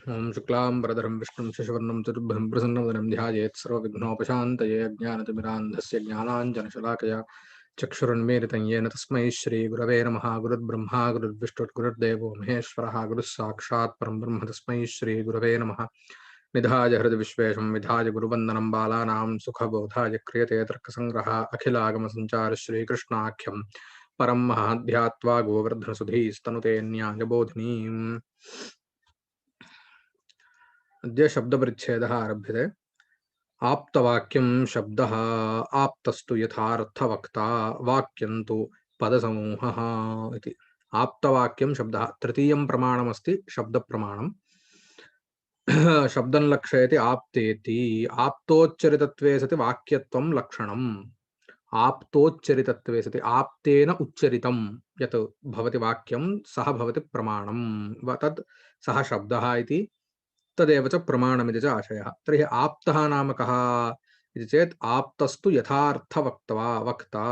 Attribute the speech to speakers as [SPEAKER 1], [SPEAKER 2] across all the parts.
[SPEAKER 1] ओम शुक्लांबरधरं विष्णुं शशिवर्णं चतुर्भुजं प्रसन्नवदनं ध्यायेत् सर्वविघ्नोपशान्तये अज्ञानतिमिरान्धस्य ज्ञानाञ्जनशलाकया चक्षुरुन्मीलितं येन तस्मै श्रीगुरवे नमः। गुरुर्ब्रह्मा गुरुर्विष्णुर्गुरुर्देवो महेश्वरः गुरुः साक्षात् परं ब्रह्म तस्मै श्रीगुरवे नमः। निधाय हृदविश्वेशं विधाय गुरुवन्दनं बालानां सुखबोधाय क्रियते तर्कसङ्ग्रहः अखिलागमसञ्चार श्रीकृष्णाख्यं परं महाध्यात्वा गोवर्धनसुधीस्तनुते न्यायबोधिनीम्। अद्य शब्दपरिच्छेदः आरभ्यते। आप्तवाक्यं शब्दः आप्तस्तु यथार्थवक्ता वाक्यं तु पदसमूहः इति। आप्तवाक्यं शब्दः तृतीयं प्रमाणमस्ति शब्दप्रमाणम्। शब्दं लक्षयति आप्तेति। आप्तोच्चरितत्वे सति वाक्यत्वं लक्षणम्। आप्तोच्चरितत्वे सति आप्तेन उच्चरितं यत् भवति वाक्यं सः भवति प्रमाणं तत् सः शब्दः इति तदेव च प्रमाणमिति च आशयः। तर्हि आप्तः नाम कः इति चेत् आप्तस्तु यथार्थवक्ता वक्ता।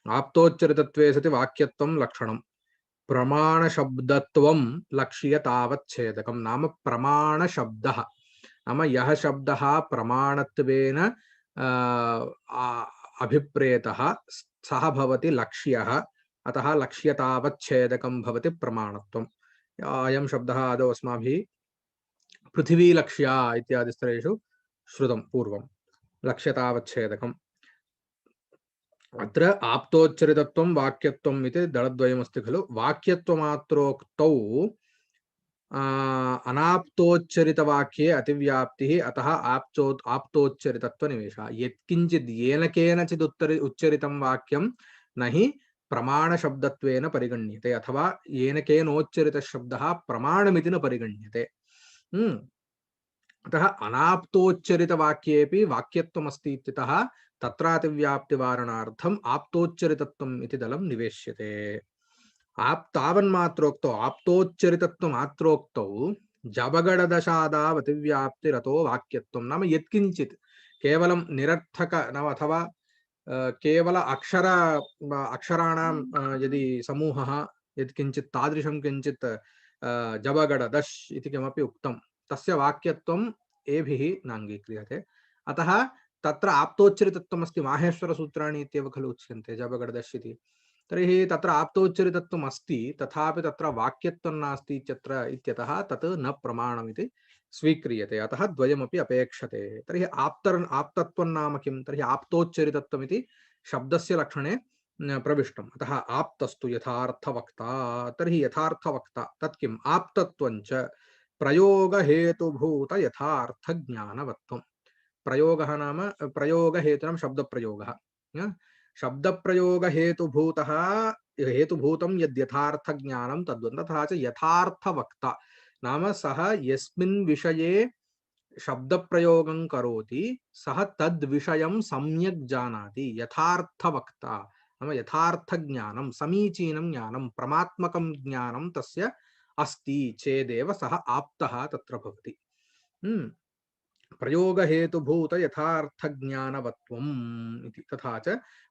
[SPEAKER 1] आप्तोच्चरितत्वे सति वाक्यत्वं लक्षणं प्रमाणशब्दत्वं लक्ष्य तावच्छेदकं। नाम प्रमाणशब्दः नाम यः शब्दः प्रमाणत्वेन अभिप्रेतः सः भवति लक्ष्यः। अतः लक्ष्यतावच्छेदकं भवति प्रमाणत्वम्। अयं शब्दः आदौ अस्माभिः पृथिवीलक्ष्या इत्यादि स्तरेषु श्रुतं पूर्वं लक्ष्यतावच्छेदकम्। अत्र आप्तोच्चरितत्वं वाक्यत्वम् इति दलद्वयमस्ति खलु। वाक्यत्वमात्रोक्तौ अनाप्तोच्चरितवाक्ये अतिव्याप्तिः अतः आप्तोच्चरितत्वनिवेशः। यत्किञ्चित् येन केनचित् उच्चरितं वाक्यं न हि प्रमाणशब्दत्वेन परिगण्यते अथवा येन केनोच्चरितः शब्दः प्रमाणमिति न परिगण्यते। अतः अनाप्तोच्चरितवाक्येऽपि वाक्यत्वमस्ति इत्यतः तत्रातिव्याप्तिवारणार्थम् आप्तोच्चरितत्वम् इति दलं निवेश्यते। तावन्मात्रोक्तौ आप्तोच्चरितत्वमात्रोक्तौ जबगडदशादावतिव्याप्तिरतो वाक्यत्वं। नाम यत्किञ्चित् केवलं निरर्थक नाम अथवा केवल अक्षराणां यदि समूहः यत्किञ्चित् तादृशं किञ्चित् जबगडदश् इति किमपि उक्तं तस्य वाक्यत्वम् एभिः नाङ्गीक्रियते। अतः तत्र आप्तोच्चरितत्वमस्ति। माहेश्वरसूत्राणि इत्येव खलु उच्यन्ते जबगडदश् इति। तर्हि तत्र आप्तोच्चरितत्वम् अस्ति तथापि तत्र वाक्यत्वं नास्ति इत्यतः तत् न प्रमाणमिति स्वीक्रियते। अतः द्वयमपि अपेक्षते। तर्हि आप्तत्वं नाम किं? तर्हि आप्तोच्चरितत्वमिति शब्दस्य लक्षणे प्रविष्टम्। अतः आप्तस्तु यथार्थवक्ता। तर्हि यथार्थवक्ता तत् किम्? आप्तत्वञ्च प्रयोगहेतुभूत यथार्थज्ञानवत्वम्। प्रयोगः नाम प्रयोगहेतुना शब्दप्रयोगः। शब्दप्रयोगहेतुभूतः हेतुभूतं यद्यथार्थज्ञानं तद्वत्। तथा च यथार्थवक्ता नाम सः यस्मिन् विषये शब्दप्रयोगं करोति सः तद्विषयं सम्यक् जानाति। यथार्थवक्ता नाम यथार्थज्ञानं समीचीनं ज्ञानं परमात्मकं ज्ञानं तस्य अस्ति चेदेव सः आप्तः तत्र भवति। प्रयोगहेतुभूत यथार्थज्ञानवत्वम् इति। तथा च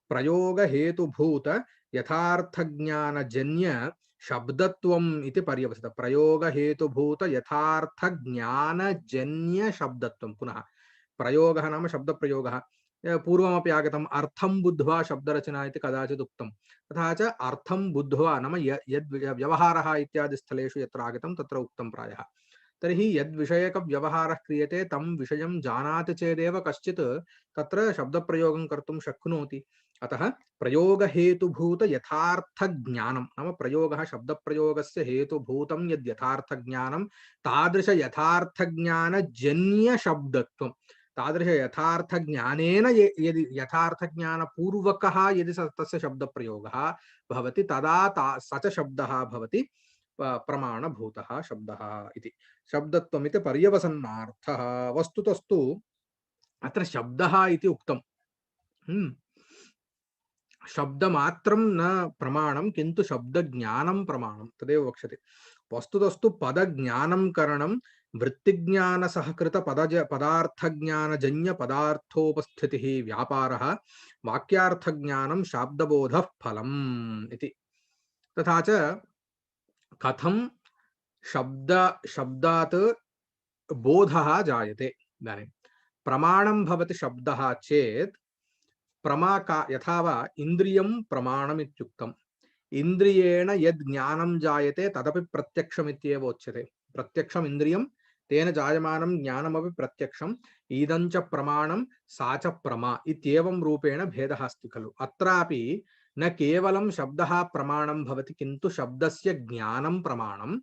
[SPEAKER 1] प्रयोगहेतुभूत यथार्थज्ञानजन्य शब्दत्वम् इति पर्यवसितः। प्रयोगहेतुभूत यथार्थज्ञानजन्य शब्दत्वं। पुनः प्रयोगः नाम शब्दप्रयोगः। पूर्वमपि आगतम् अर्थं बुद्ध्वा शब्दरचना इति कदाचित् उक्तं। तथा च अर्थं बुद्ध्वा नाम यद् व्यवहारः इत्यादि स्थलेषु यत्र आगतं तत्र उक्तं प्रायः। तर्हि यद्विषयक व्यवहारः क्रियते तं विषयं जानाति चेदेव कश्चित् तत्र शब्दप्रयोगं कर्तुं शक्नोति। अतः प्रयोगहेतुभूत यथार्थज्ञानं नाम प्रयोगः शब्दप्रयोगस्य हेतुभूतं यद् यथार्थज्ञानं तादृश यथार्थज्ञानजन्य शब्दत्वं। तादृश यथार्थज्ञानेन यदि यथार्थज्ञानपूर्वकः यदि तस्य शब्दप्रयोगः भवति तदा स च शब्दः भवति प्रमाणभूतः शब्दः इति। शब्दत्वमिति पर्यवसन्नार्थः। वस्तुतस्तु अत्र शब्दः इति उक्तं। शब्दमात्रं न प्रमाणं किन्तु शब्दज्ञानं प्रमाणं तदेव वक्ष्यते। वस्तुतस्तु पदज्ञानं करणं वृत्तिज्ञानसहकृत पदार्थज्ञानजन्य पदार्थोपस्थितिः व्यापारः वाक्यार्थज्ञानं शाब्दबोधः फलम् इति। तथा च कथं शब्दात् बोधः जायते। इदानीं प्रमाणं भवति शब्दः चेत् प्रमा का यथा वा इन्द्रियं प्रमाणम् इत्युक्तम्। इन्द्रियेण यद् ज्ञानं जायते तदपि प्रत्यक्षमित्येव उच्यते। प्रत्यक्षम् इन्द्रियं तेन जायमानं ज्ञानमपि प्रत्यक्षम्। इदं च प्रमाणं सा च प्रमा इत्येवं रूपेण भेदः अस्ति खलु। अत्रापि न केवलं शब्दः प्रमाणं भवति किन्तु शब्दस्य ज्ञानं प्रमाणं।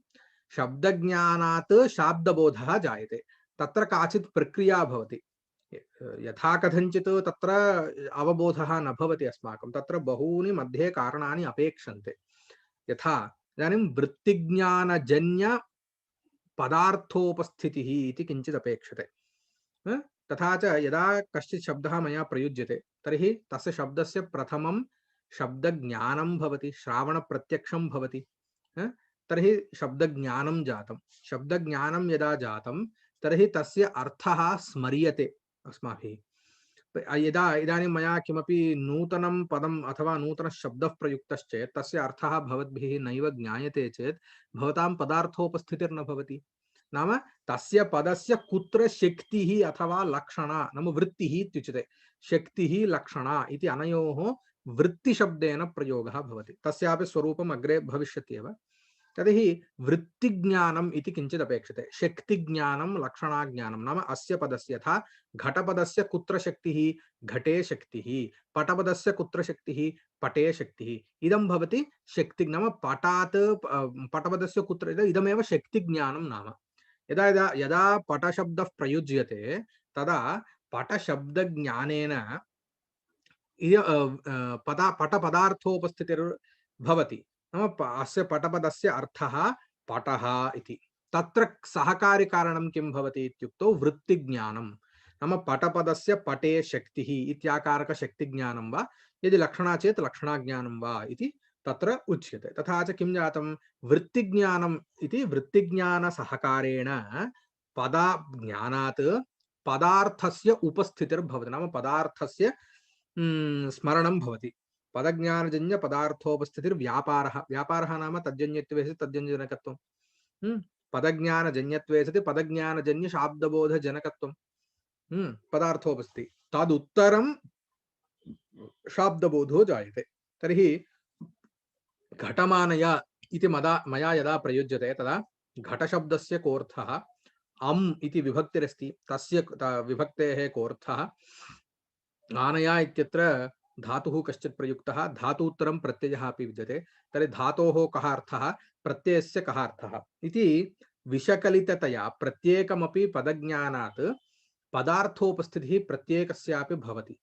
[SPEAKER 1] शब्दज्ञानात् शाब्दबोधः जायते। तत्र काचित् प्रक्रिया भवति। यथा कथञ्चित् तत्र अवबोधः न भवति अस्माकं। तत्र बहूनि मध्ये कारणानि अपेक्षन्ते। यथा इदानीं वृत्तिज्ञानजन्य पदार्थोपस्थितिः इति किञ्चित् अपेक्षते। तथा च यदा कश्चित् शब्दः मया प्रयुज्यते तर्हि तस्य शब्दस्य प्रथमं शब्दज्ञानं भवति, श्रावणप्रत्यक्षं भवति। तर्हि शब्दज्ञानं जातं। शब्दज्ञानं यदा जातं तर्हि तस्य अर्थः स्मर्यते अस्माभिः। यदा इदानीं मया किमपि नूतनं पदम् अथवा नूतनः शब्दः प्रयुक्तश्चेत् तस्य अर्थः भवद्भिः नैव ज्ञायते चेत् भवतां पदार्थोपस्थितिर्न भवति। नाम तस्य पदस्य कुत्र शक्तिः अथवा लक्षणा नाम वृत्तिः इत्युच्यते। शक्तिः लक्षणा इति अनयोः वृत्तिशब्देन प्रयोगः भवति। तस्यापि स्वरूपम् अग्रे भविष्यत्येव। तर्हि वृत्तिज्ञानम् इति किञ्चित् अपेक्षते। शक्तिज्ञानं लक्षणाज्ञानं नाम अस्य पदस्य यथा घटपदस्य कुत्र शक्तिः, घटे शक्तिः, पटपदस्य कुत्र शक्तिः, पटे शक्तिः। इदं भवति शक्ति नाम पटात् पटपदस्य कुत्र इदमेव शक्तिज्ञानं नाम। यदा यदा यदा पटशब्दः प्रयुज्यते तदा पटशब्दज्ञानेन पटपदार्थोपस्थितिर्भवति। नाम अस्य पटपदस्य अर्थः पटः इति। तत्र सहकारिकारणं किं भवति इत्युक्तौ वृत्तिज्ञानं। नाम पटपदस्य पटे शक्तिः इत्याकारकशक्तिज्ञानं वा, यदि लक्षणा चेत् लक्षणाज्ञानं वा इति तत्र उच्यते। तथा च किं जातं वृत्तिज्ञानम् इति वृत्तिज्ञानसहकारेण पदज्ञानात् पदार्थस्य उपस्थितिर्भवति। नाम पदार्थस्य स्मरणं भवति। पदज्ञानजन्य पदार्थोपस्थितिर्व्यापारः। व्यापारः नाम तज्जन्यत्वे सति तज्जन्यजनकत्वं। पदज्ञानजन्यत्वे सति पदज्ञानजन्य शाब्दबोधजनकत्वं। पदार्थोपस्थिति तदुत्तरं शाब्दबोधो जायते। तर्हि घटमानय इति मया यदा प्रयुज्यते तदा घटशब्दस्य कोऽर्थः अम् इति विभक्तिरस्ति। तस्य विभक्तेः कोऽर्थः आनया इत्यत्र धातुः कश्चित् प्रयुक्तः, धातूत्तरं प्रत्ययः अपि विद्यते। तर्हि धातोः कः अर्थः, प्रत्ययस्य कः अर्थः इति विशकलिततया प्रत्येकमपि पदज्ञानात् पदार्थोपस्थितिः प्रत्येकस्यापि भवति।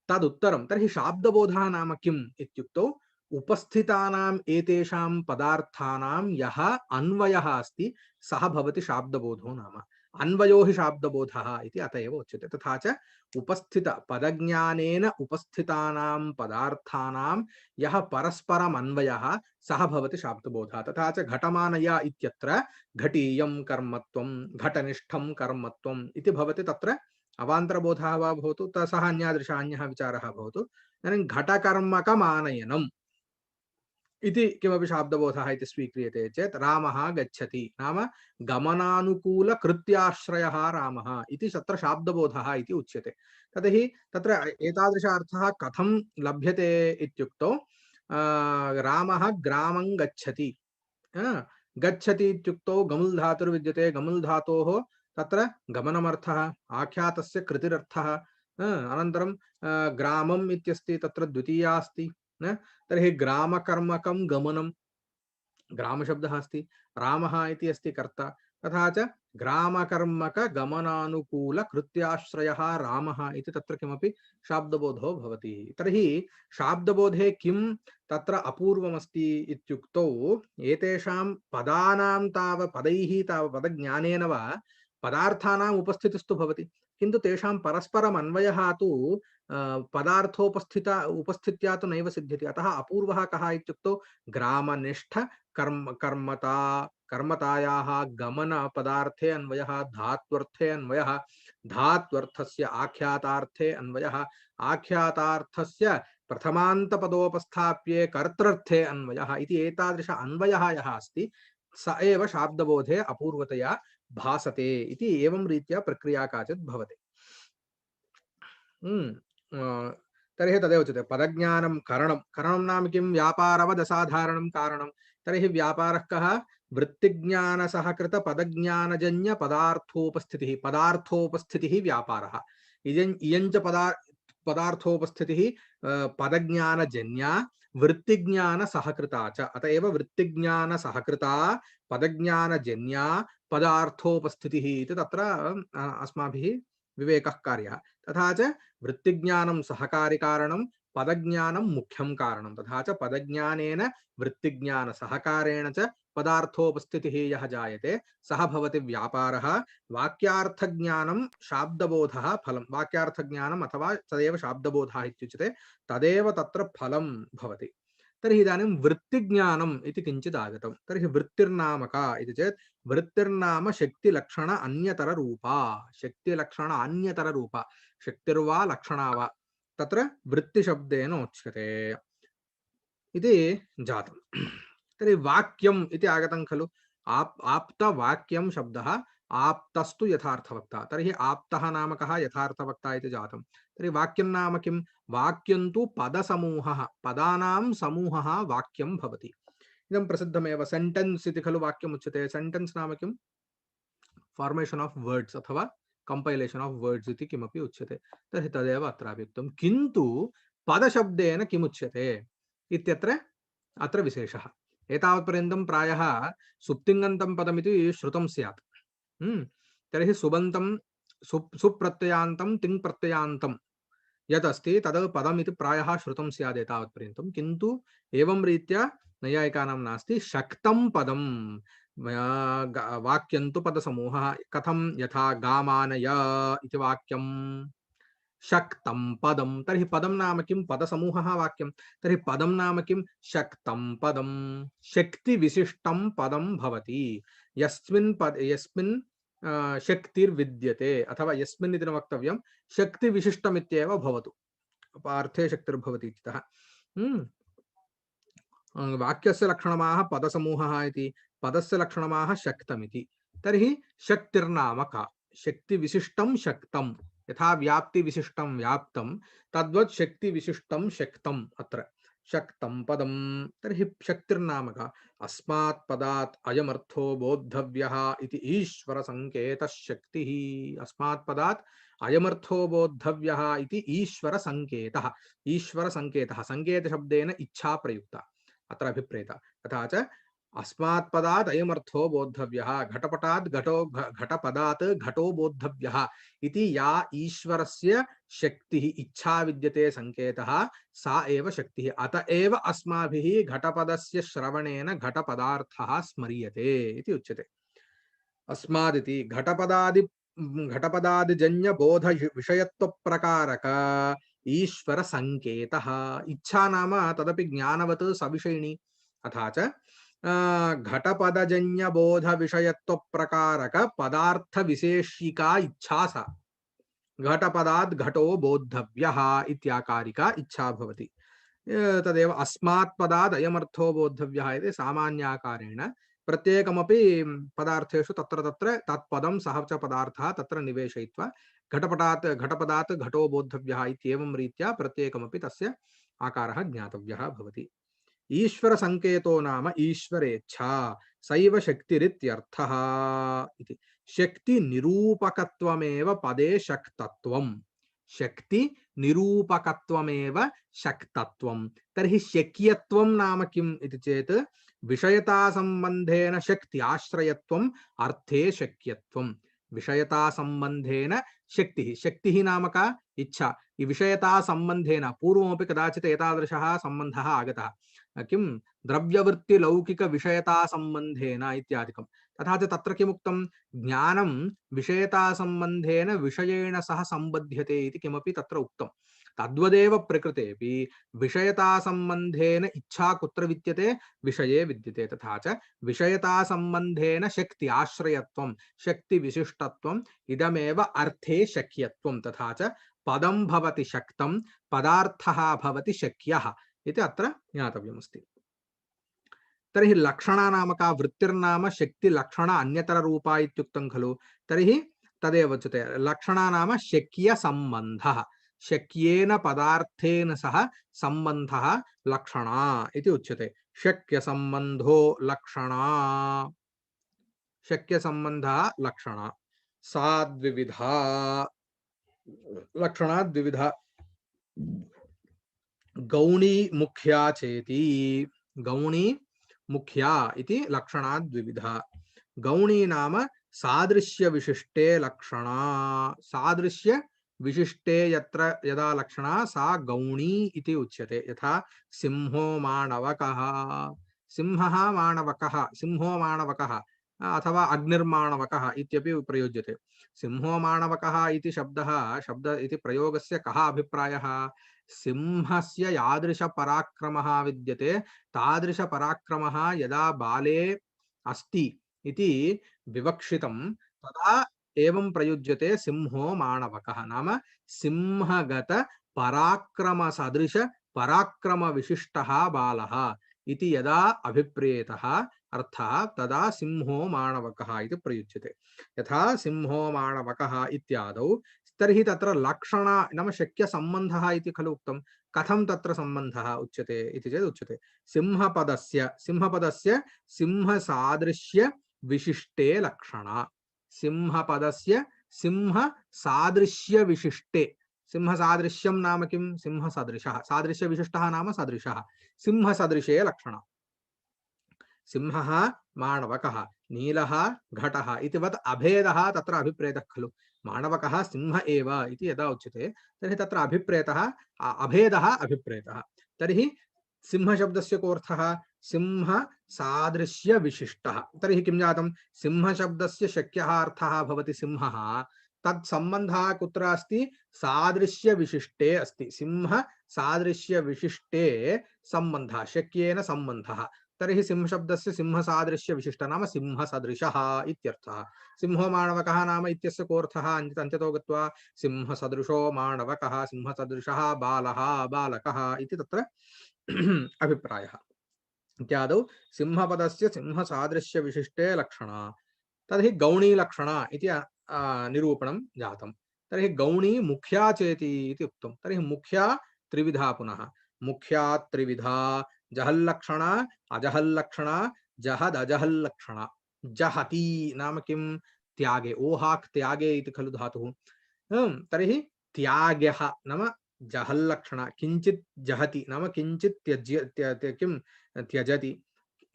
[SPEAKER 1] तदुत्तरं तर्हि शाब्दबोधः नाम किम् इत्युक्तौ उपस्थितानाम् एतेषां पदार्थानां यः अन्वयः अस्ति सः भवति शाब्दबोधो नाम। अन्वयो हि शाब्दबोधः इति अत एव उच्यते। तथा च उपस्थित पदज्ञानेन उपस्थितानां पदार्थानां यः परस्परम् अन्वयः सः भवति शाब्दबोधः। तथा च घटमानय इत्यत्र घटीयं कर्मत्वं, घटनिष्ठं कर्मत्वम् इति भवति। तत्र अवान्तरबोधः वा भवतु सः अन्यादृशः अन्यः विचारः भवतु। इदानीं घटकर्मकमानयनम् इति किमपि शाब्दबोधः इति स्वीक्रियते चेत् रामः गच्छति नाम गमनानुकूलकृत्याश्रयः रामः इति तत्र शाब्दबोधः इति उच्यते। तर्हि तत्र एतादृश अर्थः कथं लभ्यते इत्युक्तौ रामः ग्रामं गच्छति। गच्छति इत्युक्तौ गमुल् धातुर्विद्यते। गमुल् धातोः तत्र गमनमर्थः, आख्यातस्य कृतिरर्थः। अनन्तरं ग्रामम् इत्यस्ति तत्र द्वितीया अस्ति। तर्हि ग्रामकर्मकं गमनं ग्रामशब्दः अस्ति, रामः इति अस्ति कर्ता। तथा च ग्रामकर्मक गमनानुकूलकृत्याश्रयः रामः इति तत्र किमपि शाब्दबोधो भवति। तर्हि शाब्दबोधे किं तत्र अपूर्वमस्ति इत्युक्तौ एतेषां पदानां पदैः पदज्ञानेन वा पदार्थानाम् उपस्थितिस्तु भवति, किन्तु तेषां परस्परम् अन्वयः तु उपस्थित्या तु नैव सिद्ध्यति। अतः अपूर्वः कः इत्युक्तौ ग्रामनिष्ठ कर्मतायाः गमन पदार्थे अन्वयः, धात्वर्थे अन्वयः, धात्वर्थस्य आख्यातार्थे अन्वयः, आख्यातार्थस्य प्रथमान्तपदोपस्थाप्ये कर्तृर्थे अन्वयः इति एतादृश अन्वयः यः अस्ति स एव शाब्दबोधे अपूर्वतया भासते इति एवं रीत्या प्रक्रिया काचित् भवति। तर्हि तदेव उच्यते पदज्ञानं करणं। करणं नाम किं? व्यापारवदसाधारणं कारणं। तर्हि व्यापारः कः? वृत्तिज्ञानसहकृतपदज्ञानजन्यपदार्थोपस्थितिः। पदार्थोपस्थितिः व्यापारः। इयञ्च पदार्थोपस्थितिः पदज्ञानजन्या वृत्तिज्ञानसहकृता च। अत एव वृत्तिज्ञानसहकृता पदज्ञानजन्या पदार्थोपस्थितिः इति तत्र अस्माभिः विवेकः कार्यः। तथा च वृत्तिज्ञानं सहकारी कारणं, पदज्ञानं मुख्यं कारणं। तथा च पदज्ञानेन वृत्तिज्ञानसहकारेण च पदार्थोपस्थितिः यः जायते सः भवति व्यापारः। वाक्यार्थज्ञानं शाब्दबोधः फलं। वाक्यार्थज्ञानम् अथवा तदेव शाब्दबोधः इत्युच्यते, तदेव तत्र फलं भवति। तर्हि इदानीं वृत्तिज्ञानम् इति किञ्चित् आगतं। तर्हि वृत्तिर्नाम का इति चेत् वृत्तिर्नाम शक्तिलक्षण अन्यतररूपा। शक्तिलक्षण अन्यतररूपा, शक्तिर्वा लक्षणा वा तत्र वृत्तिशब्देन उच्यते इति जातं। तर्हि वाक्यम् इति आगतं खलु। आप्तवाक्यं शब्दः, आप्तस्तु यथार्थवक्ता। तर्हि आप्तः नाम कः? यथार्थवक्ता इति जातं। तर्हि वाक्यं नाम किं? वाक्यं तु पदसमूहः, पदानां समूहः वाक्यं भवति। इदं प्रसिद्धमेव सेण्टेन्स् इति खलु वाक्यम् उच्यते। सेण्टेन्स् नाम किं? फार्मेशन् आफ् वर्ड्स् अथवा कंपैलेशन् आफ् वर्ड्स् इति किमपि उच्यते। तर्हि तदेव अत्रापि उक्तं। किन्तु पदशब्देन किमुच्यते इत्यत्र अत्र विशेषः। एतावत्पर्यन्तं प्रायः सुप्तिङन्तं पदमिति श्रुतं स्यात्। तर्हि सुबन्तं सुप्रत्ययान्तं तिङ्प्रत्ययान्तं यदस्ति तद् पदमिति प्रायः श्रुतं स्यात् एतावत्पर्यन्तं। किन्तु एवं रीत्या नैयायिकानां नास्ति। शक्तं पदं वाक्यं तु पदसमूहः। कथं? यथा गामानय इति वाक्यं शक्तं पदं। तर्हि पदं नाम किं? पदसमूहः वाक्यं। तर्हि पदं नाम किं? शक्तं पदं। शक्तिविशिष्टं पदं भवति। यस्मिन् शक्तिर्विद्यते, अथवा यस्मिन् इति न वक्तव्यं, शक्तिविशिष्टमित्येव भवतु। पार्थे शक्तिर्भवति इत्यतः। वाक्यस्य लक्षणमाह पदसमूहः इति, पदस्य लक्षणमाह शक्तमिति। तर्हि शक्तिर्नाम का? शक्तिविशिष्टं शक्तं। यथा व्याप्तिविशिष्टं व्याप्तं, तद्वत् शक्तिविशिष्टं शक्तम् अत्र शक्तं पदं। तर्हि शक्तिर्नाम का? अस्मात् पदात् अयमर्थो बोद्धव्यः इति ईश्वरसङ्केतः शक्तिः। अस्मात् पदात् अयमर्थो बोद्धव्यः इति ईश्वरसङ्केतः। ईश्वरसङ्केतः, सङ्केतशब्देन इच्छा प्रयुक्ता अत्र अभिप्रेता। तथा च अस्मात् पदात् अयमर्थो बोद्धव्यः, घटपटात् घटपदात् घटो बोद्धव्यः इति या ईश्वरस्य शक्तिः, इच्छा विद्यते, संकेतः, सा एव शक्तिः। अत एव अस्माभिः घटपदस्य श्रवणेन घटपदार्थः स्मर्यते इति उच्यते। अस्मादिति घटपदादिजन्य बोध विषयत्व प्रकारक ईश्वर संकेतः। इच्छा नाम तदपि ज्ञानवत् सविषयिणी। अथा च घटपदजन्य बोध विषयत्व प्रकारक पदार्थ विशेषिका इच्छा सा। घटपदात् घटो बोद्धव्यः इत्याकारिका इच्छा भवति। तदेव अस्मात् पदात् अयमर्थो बोद्धव्यः इति सामान्याकारेण प्रत्येकमपि पदार्थेषु तत्र तत्र तत्पदं सः च पदार्थः तत्र निवेशयित्वा घटपदात् घटो बोद्धव्यः इत्येवं रीत्या प्रत्येकमपि तस्य आकारः ज्ञातव्यः भवति। ईश्वर संकेतो नाम ईश्वरेच्छा, सैव शक्तिरित्यर्थः इति। शक्ति निरूपकत्वमेव पदे शक्तत्वम्। शक्ति निरूपकत्वमेव शक्तत्वं। तर्हि शक्यत्वं नाम किम् इति चेत् विषयता संबंधेन शक्ति आश्रयत्वम् अर्थे शक्यत्वं। विषयता संबंधेन शक्तिः, शक्तिः नाम का? इच्छा। विषयता संबंधेन पूर्वमपि कदाचित् एतादृशः सम्बन्धः आगतः। किं? द्रव्यवृत्ति लौकिक विषयता संबंधेन इत्यादिकं। तथा च तत्र किमुक्तं? ज्ञानं विषयता संबंधेन विषयेण सह संबध्यते इति किमपि तत्र उक्तं। तद्वदेव प्रकृतेपि विषयता संबंधेन इच्छा कुत्र विद्यते? विषये विद्यते। तथा च विषयता संबंधेन शक्ति आश्रयत्वं, शक्ति विशिष्टत्वम् इदमेव अर्थे शक्यत्वं। तथा च पदं भवति शक्तं, पदार्थः भवति शक्यः इति अत्र ज्ञातव्यमस्ति। तर्हि लक्षणा नाम का वृत्तिर्नाम शक्ति लक्षण अन्यतर रूपा इत्युक्तं खलु तर्हि तदेव उच्यते लक्षणा नाम शक्य संबंधः शक्येन पदार्थेन सह संबंधः लक्षणा इति उच्यते शक्य संबंधो लक्षणा शक्य संबंधः लक्षणा सा द्विविधा लक्षणा द्विविधा गौणी मुख्या चेति गौणी मुख्या इति लक्षणा द्विविधा गौणी नाम सादृश्य विशिष्टे लक्षणा सादृश्य विशिष्टे यत्र यदा लक्षणा सा गौणी इति उच्यते यथा सिंहो माणवकः सिंहः माणवकः सिंहो माणवकः अथवा अग्निर्माणवकः इत्यपि प्रयुज्यते सिंहो माणवकः इति शब्द इति प्रयोगस्य कः अभिप्रायः सिंहस्य यादृश पराक्रमः विद्यते तादृश पराक्रमः यदा बाले अस्ति इति विवक्षितं तदा एवं प्रयुज्यते सिंहो माणवकः नाम सिंहगत पराक्रम सदृश पराक्रम विशिष्टः बालः इति यदा अभिप्रेतः अर्थः तदा सिंहो माणवकः इति प्रयुज्यते यथा सिंहो माणवकः इत्यादौ तर्हि तत्र लक्षण नाम शक्य संबंधः इति खलु उक्तं कथं तत्र संबंधः उच्यते इति चेत् उच्यते सिंहपदस्य सिंहसादृश्य विशिष्टे लक्षणा सिंहपदस्य सिंहसादृश्य विशिष्टे सिंहसादृश्यं नाम किं सिंहसदृशः सादृश्य विशिष्टः नाम सदृशः सिंहसदृशे लक्षणा सिंहः माणवकः नीलः घटः इतिवत् अभेदः तत्र अभिप्रेतः खलु माणवकः सिंह एव इति यदा उच्यते तर्हि तत्र अभिप्रेतः अभेदः अभिप्रेतः तर्हि सिंह शब्दस्य कोऽर्थः सिंह सादृश्य विशिष्टः तर्हि किं जातं सिंह शब्दस्य शक्यः अर्थः भवति सिंहः तत् संबंधः कुत्र अस्ति सादृश्य विशिष्टे अस्ति सिंह सादृश्य विशिष्टे संबंधः शक्येन संबंधः तर्हि सिंह शब्दस्य सिंह सादृश्य विशिष्ट नाम सिंह सदृशः इत्यर्थः सिंहो माणवकः नाम इत्यस्य कोऽर्थः अन्त्यतो गत्वा सिंह सदृशो माणवकः सिंह सदृशः बालः बालकः इति तत्र अभिप्रायः इत्यादौ सिंहपदस्य सिंह सादृश्य विशिष्टे लक्षणा तर्हि गौणी लक्षणा इति निरूपणं जातं तर्हि गौणी मुख्या चेति इति उक्तं तर्हि मुख्या त्रिविधा पुनः मुख्या त्रिविधा जहल्लक्षणा अजहल्लक्षणा जहद अजहल्लक्षणा जहति नाम किं त्यागे ओहाक् त्यागे इति खलु धातुः तर्हि त्यागः नाम जहल्लक्षणा किंचित् जहति नाम किंचित् त्यज्य किं त्यजति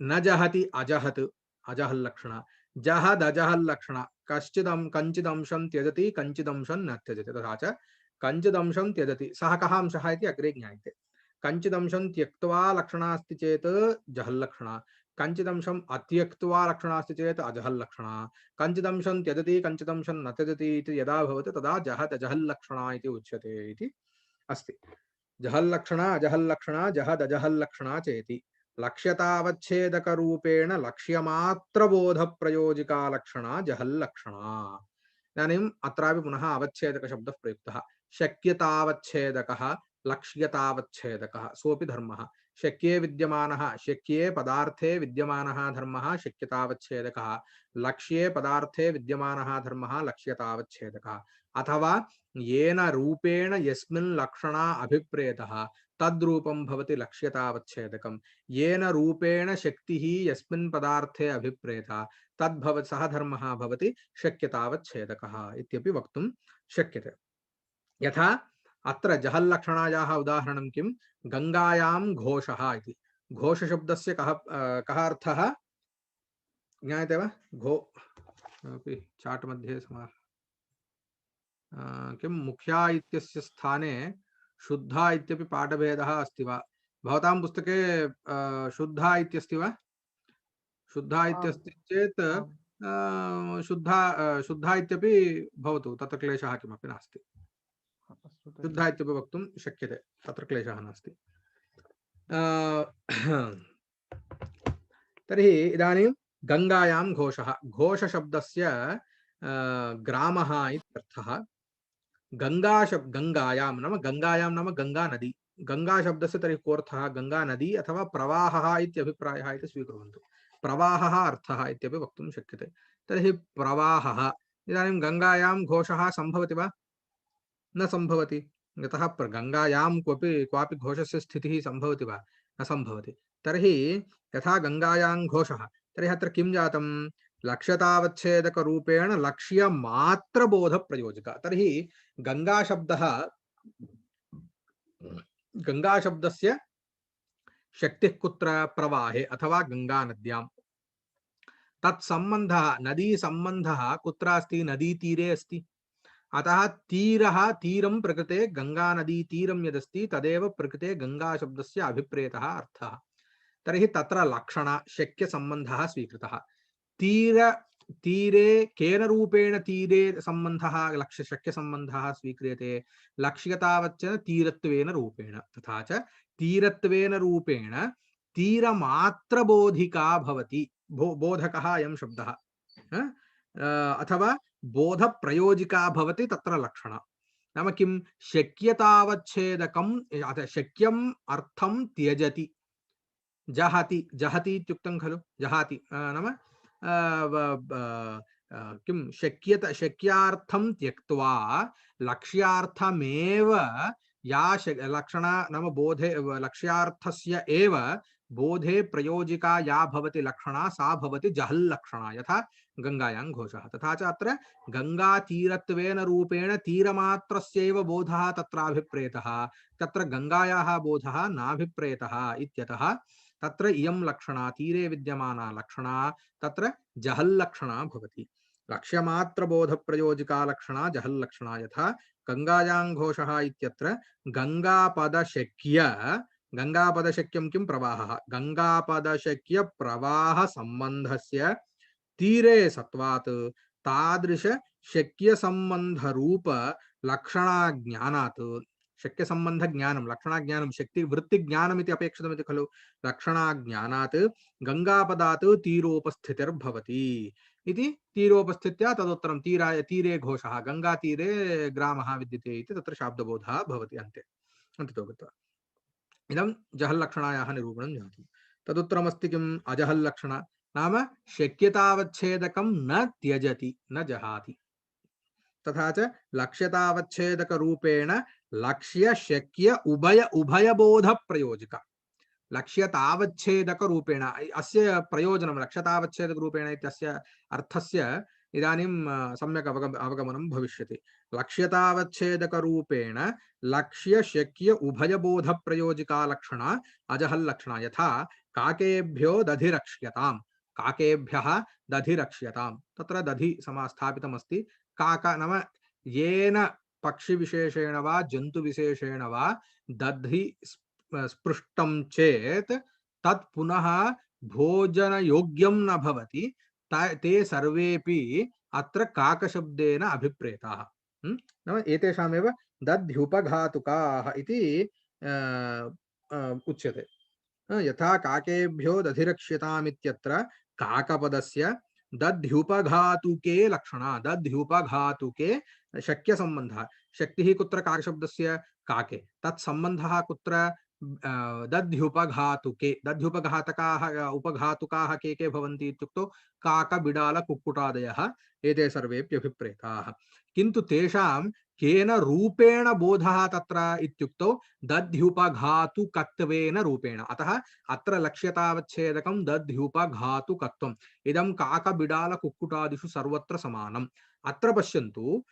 [SPEAKER 1] न जहति अजहत् अजहल्लक्षणा जहद अजहल्लक्षणा कंचिदंशं त्यजति कंचिदंशं न त्यजति तथा च कंचिदंशं त्यजति सः कः अंशः इति अग्रे ज्ञायते कंचिदंशं त्यक्त्वा लक्षणा अस्ति चेत् जहल्लक्षणा कंचिदंशम् अत्यक्त्वा लक्षणा अस्ति चेत् अजहल्लक्षणा कंचिदंशं त्यजति कंचिदंशं न त्यजति इति यदा भवति तदा जहद अजहल्लक्षणा इति उच्यते इति अस्ति जहल्लक्षणा अजहल्लक्षणा जहद अजहल्लक्षणा चेति लक्ष्यतावच्छेदक रूपेण लक्ष्यमात्र प्रयोजिका लक्षणा जहल्लक्षणा इदानीम् अत्रापि पुनः अवच्छेदक शब्दः प्रयुक्तः शक्यतावच्छेदकः लक्ष्यतावच्छेदकः सोऽपि धर्मः शक्ये विद्यमानः शक्ये पदार्थे विद्यमानः धर्मः शक्यतावच्छेदकः लक्ष्ये पदार्थे विद्यमानः धर्मः लक्ष्यतावच्छेदकः अथवा येन रूपेण यस्मिन् लक्षणा अभिप्रेतः तद्रूपं भवति लक्ष्यतावच्छेदकं येन रूपेण शक्तिः यस्मिन् पदार्थे अभिप्रेता तद्भवति सः धर्मः भवति शक्यतावच्छेदकः इत्यपि वक्तुं शक्यते यथा अत्र जहल्लक्षणायाः उदाहरणं किं गंगायां घोषः इति घोषशब्दस्य कः अर्थः ज्ञायते वा घो अपि चार्ट् मध्ये किं मुख्या इत्यस्य स्थाने शुद्धा इत्यपि पाठभेदः अस्ति वा भवतां पुस्तके शुद्धा इत्यस्ति वा शुद्धा इत्यस्ति चेत् शुद्धा इत्यपि भवतु तत्र क्लेशः किमपि नास्ति शुद्धा इत्यपि वक्तुं शक्यते तत्र क्लेशः नास्ति तर्हि इदानीं गंगायां घोषः घोषशब्दस्य ग्रामः इत्यर्थः गंगायां नाम गंगा नदी गंगा शब्दस्य तर्हि कोऽर्थः गंगा नदी अथवा प्रवाहः इत्यभिप्रायः इति स्वीकुर्वन्तु। प्रवाहः अर्थः इत्यपि वक्तुं शक्यते। तर्हि प्रवाहः, इदानीं गंगायां घोषः सम्भवति वा? न सम्भवति। यतः गंगायां क्वापि घोषस्य स्थितिः सम्भवति वा? न सम्भवति। तर्हि यथा गंगायां घोषः, तर्हि अत्र किं जातं? लक्ष्यतावच्छेदकरूपेण लक्ष्यमात्रबोधप्रयोजक। तर्हि गंगाशब्दः, गंगाशब्दस्य शक्तिः कुत्र? प्रवाहे अथवा गंगानद्यां। तत्सम्बन्धः, नदी सम्बन्धः कुत्र अस्ति? नदीतीरे अस्ति। अतः तीरः, तीरं प्रकृते गंगा नदी तीरं यदस्ति तदेव प्रकृते गंगा शब्दस्य अभिप्रेतः अर्थः। तर्हि तत्र लक्षण शक्य संबंधः स्वीकृतः। तीर, तीरे केन रूपेण तीरे संबंधः लक्ष्य शक्य संबंधः स्वीक्रियते? लक्ष्यतावच्च तीरत्वेन रूपेण। तथा च तीरत्वेन रूपेण तीरमात्रबोधिका भवति। बोधकः अयं शब्दः, अथवा बोध प्रयोजिका भवति तत्र लक्षण। नाम किं? शक्यतावच्छेदकम् शक्यम् अर्थं त्यजति, जहति। जहति इत्युक्तं खलु? जहाति नाम किं? शक्यार्थं त्यक्त्वा लक्ष्यार्थमेव या लक्षणा नाम बोधे लक्ष्यार्थस्य एव बोधे प्रयोजिका या भवति लक्षणा सा भवति जहल्लक्षणा। यथा गंगायां घोषः, तथा च अत्र गंगातीरत्वेन रूपेण तीरमात्रस्यैव बोधः तत्राभिप्रेतः, तत्र गंगायाः बोधः नाभिप्रेतः इत्यतः तत्र इयं लक्षणा, तीरे विद्यमाना लक्षणा तत्र जहल्लक्षणा भवति। लक्ष्यमात्रबोधप्रयोजिका लक्षणा जहल्लक्षणा। यथा गंगायां घोषः इत्यत्र गंगापदशक्य, गंगापदशक्यं किं? प्रवाहः। गंगापदशक्य प्रवाह संबंधस्य तीरे सत्वात् तादृश शक्य संबंध रूप लक्षणा ज्ञानात्, शक्य संबंध ज्ञानं, लक्षणा ज्ञानं, शक्ति वृत्ति ज्ञानम् इति अपेक्षितमिति खलु? लक्षणा ज्ञानात् गंगापदात् तीरोपस्थितिर्भवति इति। तीरोपस्थित्या तदुत्तरं तीरे घोषः, गंगातीरे ग्रामः विद्यते इति तत्र शाब्दबोधः भवति अन्ते, अन्ततो गत्वा। इदं जहल्लक्षणायाः निरूपणं जातं। तदुत्तरमस्ति किम्? अजहल्लक्षणा नाम शक्यतावच्छेदकं न त्यजति, न जहाति। तथा च लक्ष्यतावच्छेदकरूपेण लक्ष्य शक्य उभयबोध प्रयोजिका। लक्ष्यतावच्छेदकरूपेण अस्य प्रयोजनं लक्ष्यतावच्छेदकरूपेण इत्यस्य अर्थस्य इदानीं सम्यक् अवगमनं भविष्यति। लक्ष्यतावच्छेदकरूपेण लक्ष्य शक्य उभयबोध प्रयोजिका लक्षणा अजहल्लक्षणा। यथा काकेभ्यो दधिरक्ष्यताम्, काकेभ्यः दधिरक्ष्यताम्, तत्र दधि समास्थापितमस्ति। काक नाम येन पक्षिविशेषेण वा जन्तुविशेषेण वा दधि स्पृष्टं चेत् तत् पुनः भोजनयोग्यं न भवति। ते सर्वेपि अत्र काकशब्देन अभिप्रेताः। नाम एतेषामेव दध्युपघातुकाः इति उच्यते। यथा काकेभ्यो दधिरक्ष्यताम् इत्यत्र काकपदस्य दध्युपघातुके लक्षणा, दध्युपघातुके शक्य संबंधः। शक्तिः कुत्र? काकशब्दस्य काके। तत्संबंधः कुत्र? दध्युपघातुके। दध्युपघातकाः उपघातुकाः के भवन्ति इत्युक्तौ काकबिडालकुक्कुटादयः, एते सर्वेप्यभिप्रेताः। किन्तु तेषां केन रूपेण बोधः तत्र इत्युक्तौ दध्युपघातुकत्वेन रूपेण। अतः अत्र लक्ष्यतावच्छेदकं दध्युपघातुकत्वम्। इदं काकबिडालकुक्कुटादिषु सर्वत्र समानम्। अत्र पश्यन्तु,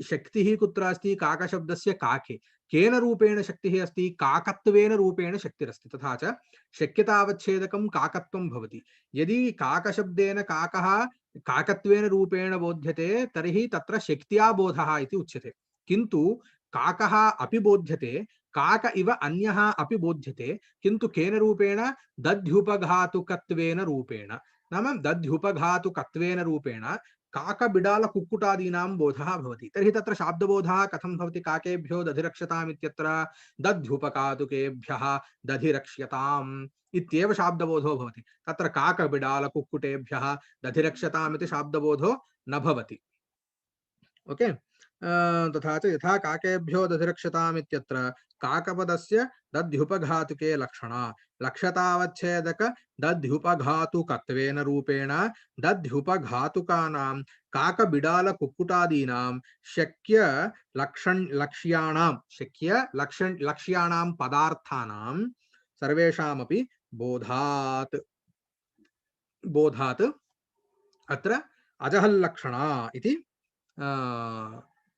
[SPEAKER 1] शक्तिः कुत्र अस्ति? काकशब्दस्य काके। केन रूपेण शक्तिः अस्ति? काकत्वेन रूपेण शक्तिरस्ति। तथा च शक्यतावच्छेदकं काकत्वं भवति। यदि काकशब्देन काकः काकत्वेन रूपेण बोध्यते तर्हि तत्र शक्त्या बोधः इति उच्यते। किन्तु काकः अपि बोध्यते, काक इव अन्यः अपि बोध्यते, किन्तु केन रूपेण? दध्युपघातुकत्वेन रूपेण। नाम दध्युपघातुकत्वेन रूपेण काकबिडालकुक्कुटादीनां बोधः भवति। तर्हि तत्र शाब्दबोधः कथं भवति? काकेभ्यो दधिरक्ष्यताम् इत्यत्र दध्युपघातुकेभ्यः दधिरक्ष्यताम् इत्येव शाब्दबोधो भवति। तत्र काकबिडालकुक्कुटेभ्यः दधिरक्ष्यताम् इति शाब्दबोधो न भवति। ओके, तथा च यथा काकेभ्यो दधिरक्षताम् इत्यत्र काकपदस्य दध्युपघातुके लक्षणा लक्ष्यतावच्छेदक दध्युपघातुकत्वेन रूपेण दध्युपघातुकानां काकबिडालकुक्कुटादीनां शक्य लक्ष्याणां पदार्थानां सर्वेषामपि बोधात् बोधात् अत्र अजहल्लक्षणा इति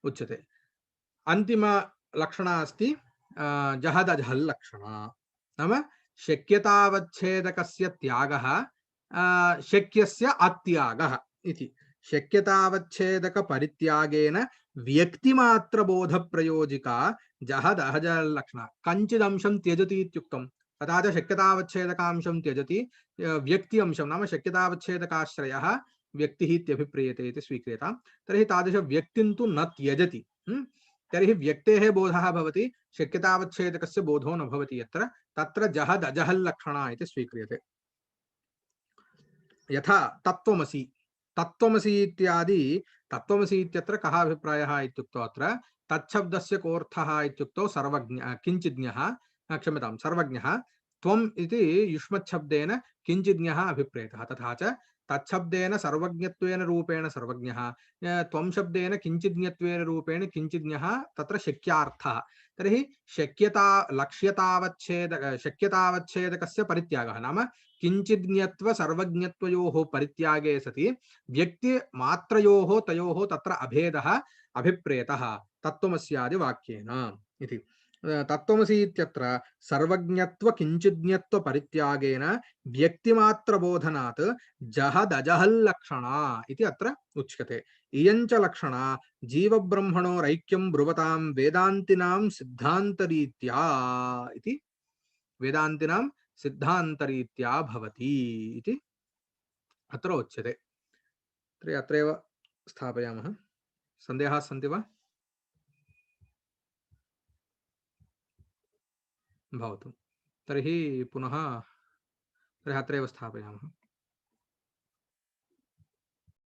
[SPEAKER 1] उच्यते। अंतिम लक्षणा अस्ति जहदजहल्लक्षणा, नाम शक्यतावच्छेदकस्य त्यागः शक्यस्य अत्यागः इति। शक्यतावच्छेदकपरित्यागेन व्यक्तिमात्रबोधप्रयोजिका जहदजहल्लक्षणा कञ्चिदंशं त्यजति इत्युक्तम्। तथा च शक्यतावच्छेदकांशं त्यजति व्यक्ति अंशं, नाम शक्यतावच्छेदकाश्रयः व्यक्तिः इत्यभिप्रेयते इति स्वीक्रियताम्। तर्हि तादृश व्यक्तिं तु न त्यजति। तर्हि व्यक्तेः बोधः भवति, शक्यतावच्छेदकस्य बोधो न भवति यत्र, तत्र जहद अजहल्लक्षणा इति स्वीक्रियते। यथा तत्त्वमसि, तत्त्वमसि इत्यादि, तत्त्वमसि इत्यत्र कः अभिप्रायः इत्युक्तौ अत्र तच्छब्दस्य कोऽर्थः इत्युक्तौ सर्वज्ञ किञ्चिज्ञः, क्षम्यतां सर्वज्ञः, त्वम् इति युष्मच्छब्देन किञ्चिज्ञः अभिप्रेतः। तथा च तच्छब्देन सर्वज्ञत्वेन रूपेण सर्वज्ञः, त्वं शब्देन किञ्चिज्ञत्वेन रूपेण किञ्चिज्ञः, तत्र शक्यार्थः। तर्हि शक्यता शक्यतावच्छेदकस्य परित्यागः नाम किञ्चिज्ञत्व सर्वज्ञत्वयोः परित्यागे सति व्यक्तिमात्रयोः तयोः तत्र अभेदः अभिप्रेतः तत्त्वमस्यादि वाक्येन इति। तत्त्वमसि इत्यत्र सर्वज्ञत्व किञ्चिज्ञत्व परित्यागेन व्यक्तिमात्रबोधनात् जहदजहल्लक्षणा इति अत्र उच्यते। इयञ्च लक्षणा जीवब्रह्मणोरैक्यं ब्रुवतां वेदान्तिनां सिद्धान्तरीत्या इति, वेदान्तिनां सिद्धान्तरीत्या भवति इति अत्र उच्यते। तर्हि अत्रैव स्थापयामः। सन्देहाः सन्ति वा? भवतु। तर्हि पुनः अत्रैव स्थापयामः।